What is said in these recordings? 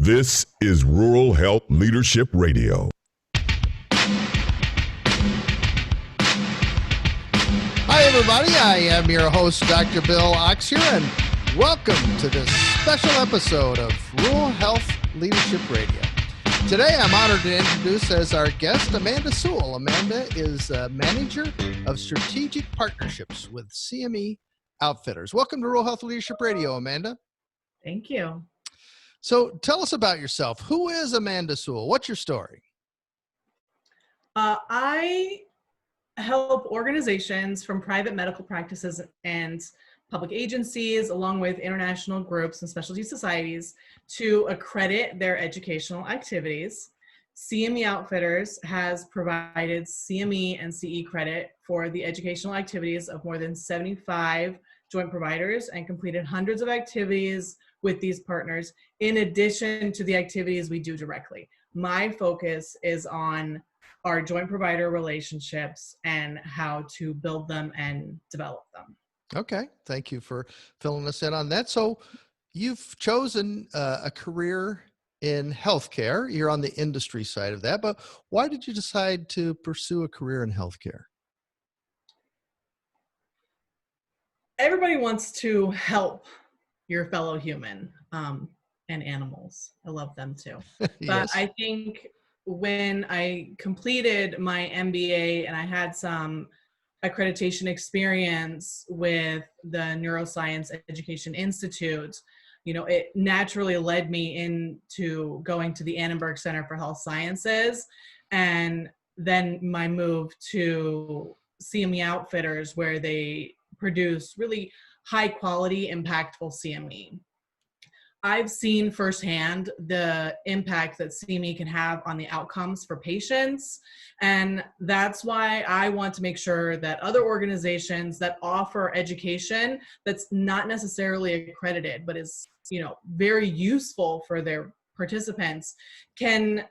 This is Rural Health Leadership Radio. Hi, everybody. I am your host, Dr. Bill Oxier, and welcome to this special episode of Rural Health Leadership Radio. Today, I'm honored to introduce as our guest Amanda Sewell. Amanda is Manager of Strategic Partnerships with CME Outfitters. Welcome to Rural Health Leadership Radio, Amanda. Thank you. So tell us about yourself. Who is Amanda Sewell? What's your story? I help organizations from private medical practices and public agencies, along with international groups and specialty societies, to accredit their educational activities. CME Outfitters has provided CME and CE credit for the educational activities of more than 75 joint providers and completed hundreds of activities with these partners, in addition to the activities we do directly. My focus is on our joint provider relationships and how to build them and develop them. Okay. Thank you for filling us in on that. So you've chosen a career in healthcare. You're on the industry side of that, but why did you decide to pursue a career in healthcare? Everybody wants to help your fellow human and animals. I love them too. But Yes. I think when I completed my MBA and I had some accreditation experience with the Neuroscience Education Institute, it naturally led me into going to the Annenberg Center for Health Sciences, and then my move to CME Outfitters, where they produce really high quality, impactful CME. I've seen firsthand the impact that CME can have on the outcomes for patients. And that's why I want to make sure that other organizations that offer education that's not necessarily accredited, but is, very useful for their participants, can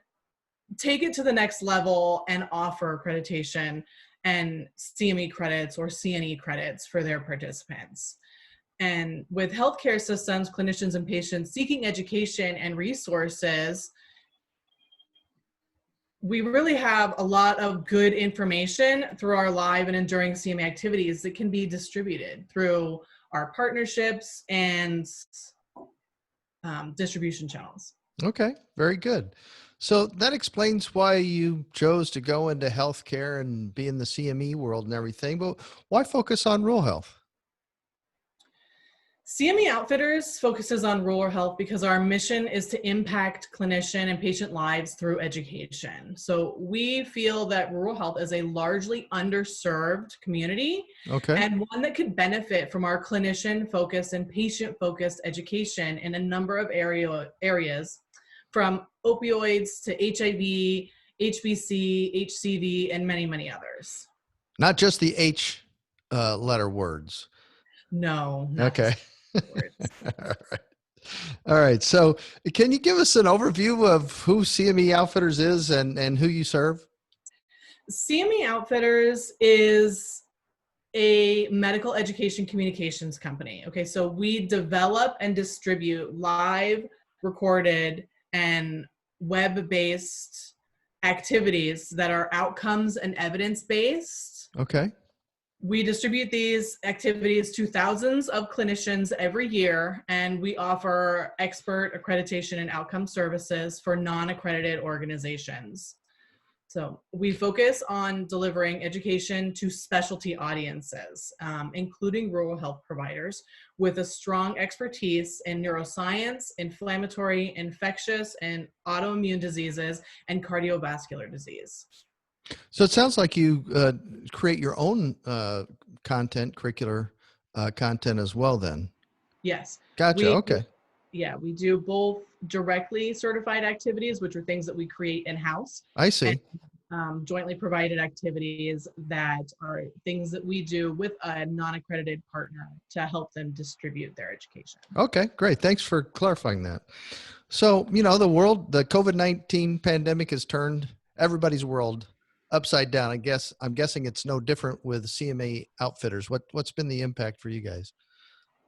take it to the next level and offer accreditation and CME credits or CNE credits for their participants. And with healthcare systems, clinicians, and patients seeking education and resources, we really have a lot of good information through our live and enduring CME activities that can be distributed through our partnerships and distribution channels. Okay. Very good. So that explains why you chose to go into healthcare and be in the CME world and everything, but why focus on rural health? CME Outfitters focuses on rural health because our mission is to impact clinician and patient lives through education. So we feel that rural health is a largely underserved community, Okay. and one that could benefit from our clinician-focused and patient-focused education in a number of areas, from opioids to HIV, HBC, HCV, and many, many others. Not just the H letter words. No. Not Okay. words. All right. So can you give us an overview of who CME Outfitters is and who you serve? CME Outfitters is a medical education communications company. Okay, so we develop and distribute live, recorded, and web-based activities that are outcomes and evidence-based. Okay. We distribute these activities to thousands of clinicians every year, and we offer expert accreditation and outcome services for non-accredited organizations. So we focus on delivering education to specialty audiences, including rural health providers, with a strong expertise in neuroscience, inflammatory, infectious, and autoimmune diseases, and cardiovascular disease. So it sounds like you create your own content, curricular content as well then. Yes. Gotcha. Okay. Yeah, we do both directly certified activities, which are things that we create in-house. I see. And jointly provided activities that are things that we do with a non-accredited partner to help them distribute their education. Okay, great. Thanks for clarifying that. So, the COVID-19 pandemic has turned everybody's world upside down. I'm guessing it's no different with CME Outfitters. What's been the impact for you guys?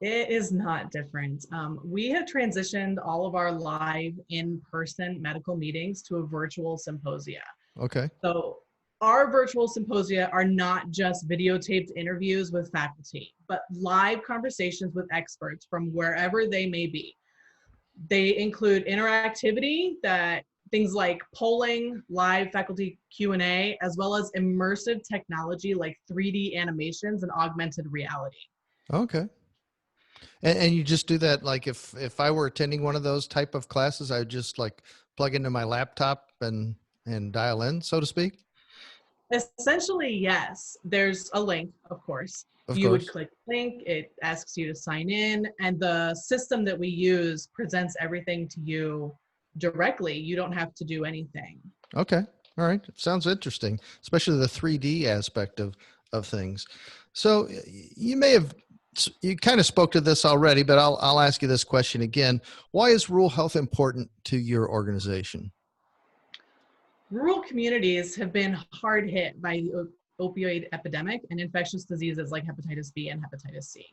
It is not different. We have transitioned all of our live in-person medical meetings to a virtual symposia. Okay. So our virtual symposia are not just videotaped interviews with faculty, but live conversations with experts from wherever they may be. They include interactivity, that things like polling, live faculty Q&A, as well as immersive technology like 3D animations and augmented reality. Okay. And you just do that, like if I were attending one of those type of classes, I would just like plug into my laptop and dial in, so to speak. Essentially, yes. There's a link, of course. Of You would course. click the link, it asks you to sign in, and the system that we use presents everything to you directly. You don't have to do anything. Okay. All right. Sounds interesting, especially the 3D aspect of things. So you may have, you kind of spoke to this already, but I'll ask you this question again. Why is rural health important to your organization? Rural communities have been hard hit by the opioid epidemic and infectious diseases like hepatitis B and hepatitis C.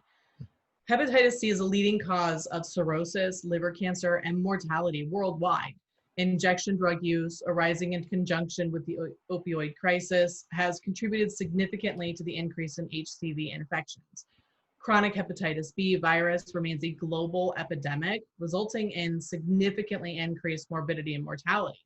Hepatitis C is a leading cause of cirrhosis, liver cancer, and mortality worldwide. Injection drug use, arising in conjunction with the opioid crisis, has contributed significantly to the increase in HCV infections. Chronic hepatitis B virus remains a global epidemic, resulting in significantly increased morbidity and mortality.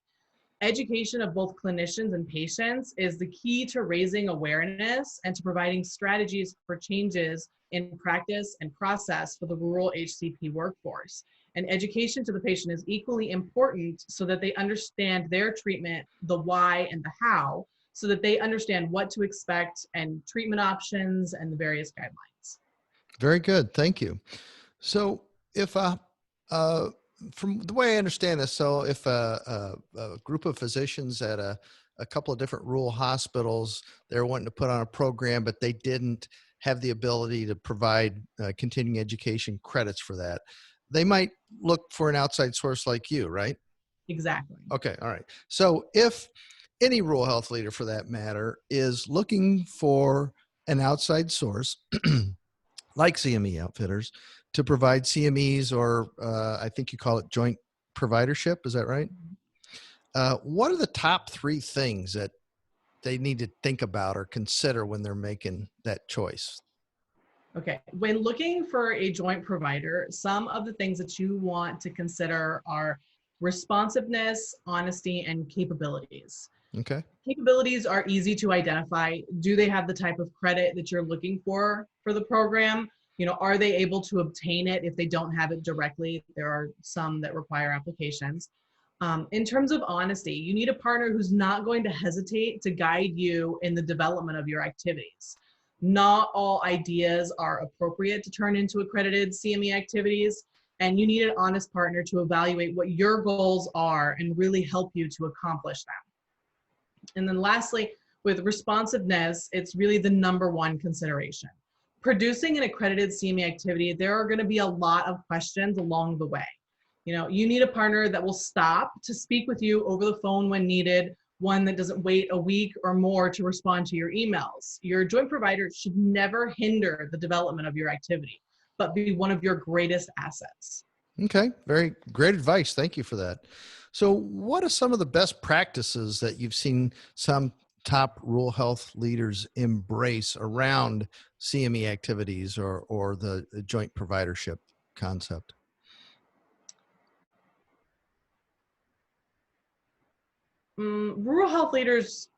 Education of both clinicians and patients is the key to raising awareness and to providing strategies for changes in practice and process for the rural HCP workforce. And education to the patient is equally important so that they understand their treatment, the why and the how, so that they understand what to expect and treatment options and the various guidelines. Very good. Thank you. So if uh, from the way I understand this, so if a group of physicians at a couple of different rural hospitals, they're wanting to put on a program, but they didn't have the ability to provide continuing education credits for that, they might look for an outside source like you, right? Exactly. Okay. All right. So if any rural health leader for that matter is looking for an outside source like CME Outfitters to provide CMEs, or I think you call it joint providership. Is that right? What are the top three things that they need to think about or consider when they're making that choice? Okay, when looking for a joint provider, some of the things that you want to consider are responsiveness, honesty, and capabilities. Okay. Capabilities are easy to identify. Do they have the type of credit that you're looking for the program? Are they able to obtain it if they don't have it directly? There are some that require applications. In terms of honesty, you need a partner who's not going to hesitate to guide you in the development of your activities. Not all ideas are appropriate to turn into accredited CME activities, and you need an honest partner to evaluate what your goals are and really help you to accomplish them. And then lastly, with responsiveness, it's really the number one consideration. Producing an accredited CME activity, there are going to be a lot of questions along the way. You need a partner that will stop to speak with you over the phone when needed, one that doesn't wait a week or more to respond to your emails. Your joint provider should never hinder the development of your activity, but be one of your greatest assets. Okay. Very great advice. Thank you for that. So what are some of the best practices that you've seen some top rural health leaders embrace around CME activities or the joint providership concept? Rural health leaders,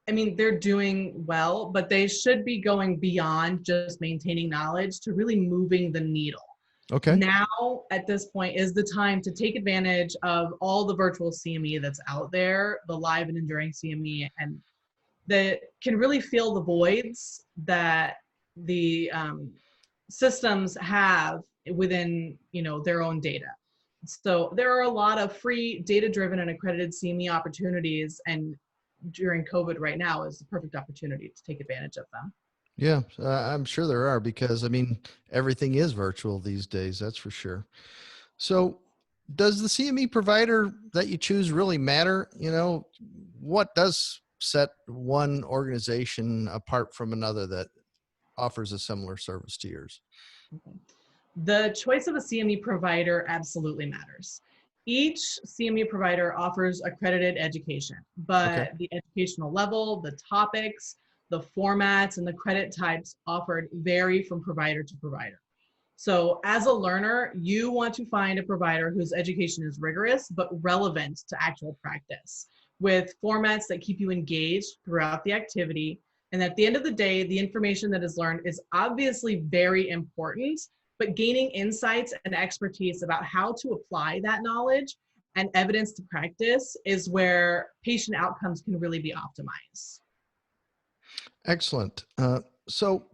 they're doing well, but they should be going beyond just maintaining knowledge to really moving the needle. Okay. Now, at this point, is the time to take advantage of all the virtual CME that's out there, the live and enduring CME, and that can really fill the voids that the systems have within their own data. So there are a lot of free data-driven and accredited CME opportunities, and during COVID right now is the perfect opportunity to take advantage of them. Yeah, I'm sure there are because everything is virtual these days. That's for sure. So does the CME provider that you choose really matter? What does set one organization apart from another that offers a similar service to yours? Okay. The choice of a CME provider absolutely matters. Each CME provider offers accredited education, Okay. but the educational level, the topics, the formats, and the credit types offered vary from provider to provider. So as a learner, you want to find a provider whose education is rigorous but relevant to actual practice, with formats that keep you engaged throughout the activity. And at the end of the day, the information that is learned is obviously very important, but gaining insights and expertise about how to apply that knowledge and evidence to practice is where patient outcomes can really be optimized. Excellent. So,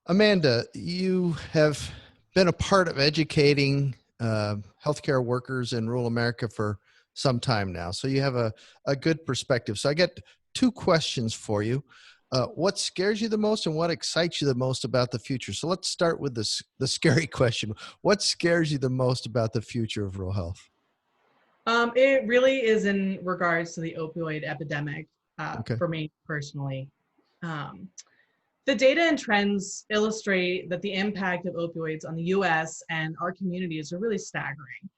Amanda, you have been a part of educating healthcare workers in rural America for some time now. So you have a good perspective. So I got two questions for you. What scares you the most and what excites you the most about the future? So let's start with the scary question. What scares you the most about the future of rural health? It really is in regards to the opioid epidemic Okay. for me personally. Um, The data and trends illustrate that the impact of opioids on the US and our communities are really staggering.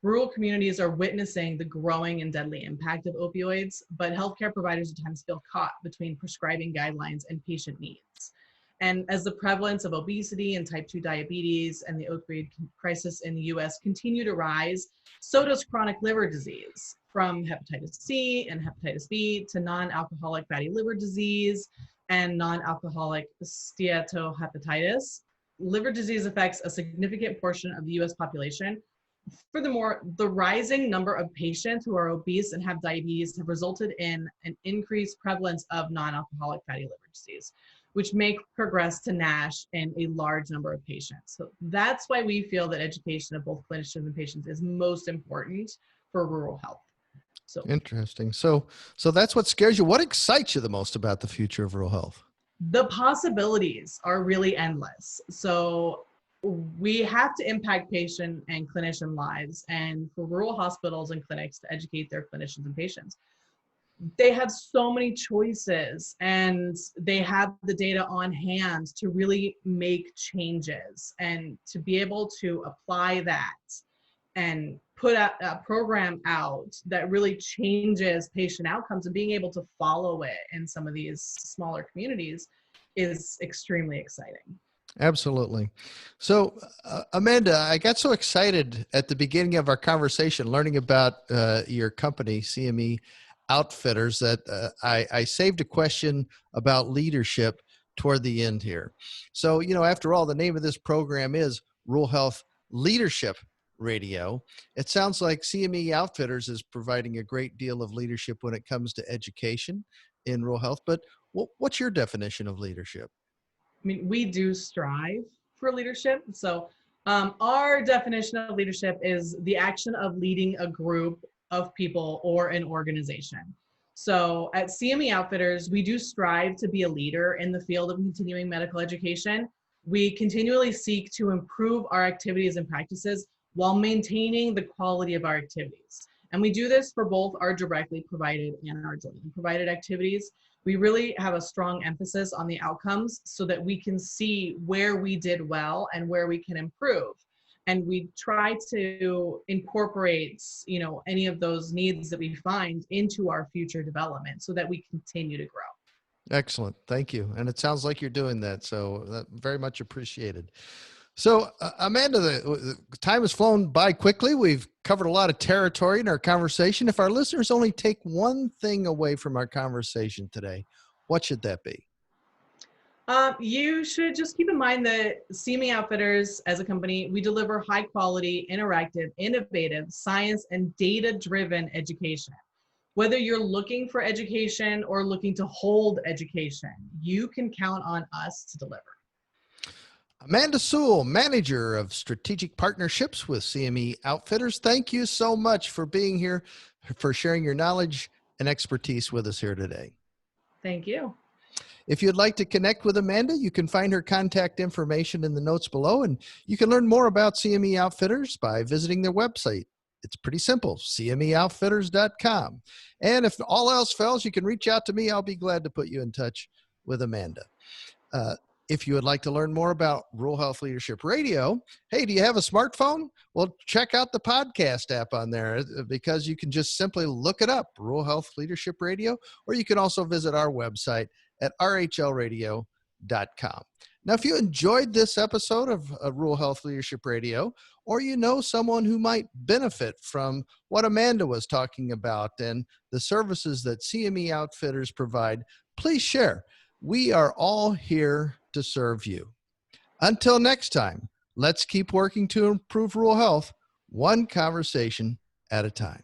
Rural communities are witnessing the growing and deadly impact of opioids, but healthcare providers at times feel caught between prescribing guidelines and patient needs. And as the prevalence of obesity and type 2 diabetes and the opioid crisis in the US continue to rise, so does chronic liver disease, from hepatitis C and hepatitis B to non-alcoholic fatty liver disease and non-alcoholic steatohepatitis. Liver disease affects a significant portion of the US population. Furthermore, the rising number of patients who are obese and have diabetes have resulted in an increased prevalence of non-alcoholic fatty liver disease, which may progress to NASH in a large number of patients. So that's why we feel that education of both clinicians and patients is most important for rural health. So Interesting. So that's what scares you. What excites you the most about the future of rural health? the possibilities are really endless. So we have to impact patient and clinician lives, and for rural hospitals and clinics to educate their clinicians and patients. They have so many choices and they have the data on hand to really make changes and to be able to apply that and put a program out that really changes patient outcomes, and being able to follow it in some of these smaller communities is extremely exciting. Absolutely. So, Amanda, I got so excited at the beginning of our conversation learning about your company, CME Outfitters, that I saved a question about leadership toward the end here. So, after all, the name of this program is Rural Health Leadership Radio. It sounds like CME Outfitters is providing a great deal of leadership when it comes to education in rural health. But what's your definition of leadership? I mean, we do strive for leadership. So, our definition of leadership is the action of leading a group of people or an organization. So, at CME Outfitters, we do strive to be a leader in the field of continuing medical education. We continually seek to improve our activities and practices while maintaining the quality of our activities. And we do this for both our directly provided and our jointly provided activities. We really have a strong emphasis on the outcomes so that we can see where we did well and where we can improve. And we try to incorporate, any of those needs that we find into our future development so that we continue to grow. Excellent. Thank you. And it sounds like you're doing that. So very much appreciated. So, Amanda, the time has flown by quickly. We've covered a lot of territory in our conversation. If our listeners only take one thing away from our conversation today, what should that be? You should just keep in mind that CME Outfitters as a company, we deliver high quality, interactive, innovative, science and data-driven education. Whether you're looking for education or looking to hold education, you can count on us to deliver. Amanda Sewell, Manager of Strategic Partnerships with CME Outfitters. Thank you so much for being here, for sharing your knowledge and expertise with us here today. Thank you. If you'd like to connect with Amanda, you can find her contact information in the notes below, and you can learn more about CME Outfitters by visiting their website. It's pretty simple, cmeoutfitters.com. And if all else fails, you can reach out to me. I'll be glad to put you in touch with Amanda. If you would like to learn more about Rural Health Leadership Radio, hey, do you have a smartphone? Well, check out the podcast app on there because you can just simply look it up, Rural Health Leadership Radio, or you can also visit our website at rhlradio.com. Now, if you enjoyed this episode of Rural Health Leadership Radio, or you know someone who might benefit from what Amanda was talking about and the services that CME Outfitters provide, please share. We are all here to serve you. Until next time, let's keep working to improve rural health, one conversation at a time.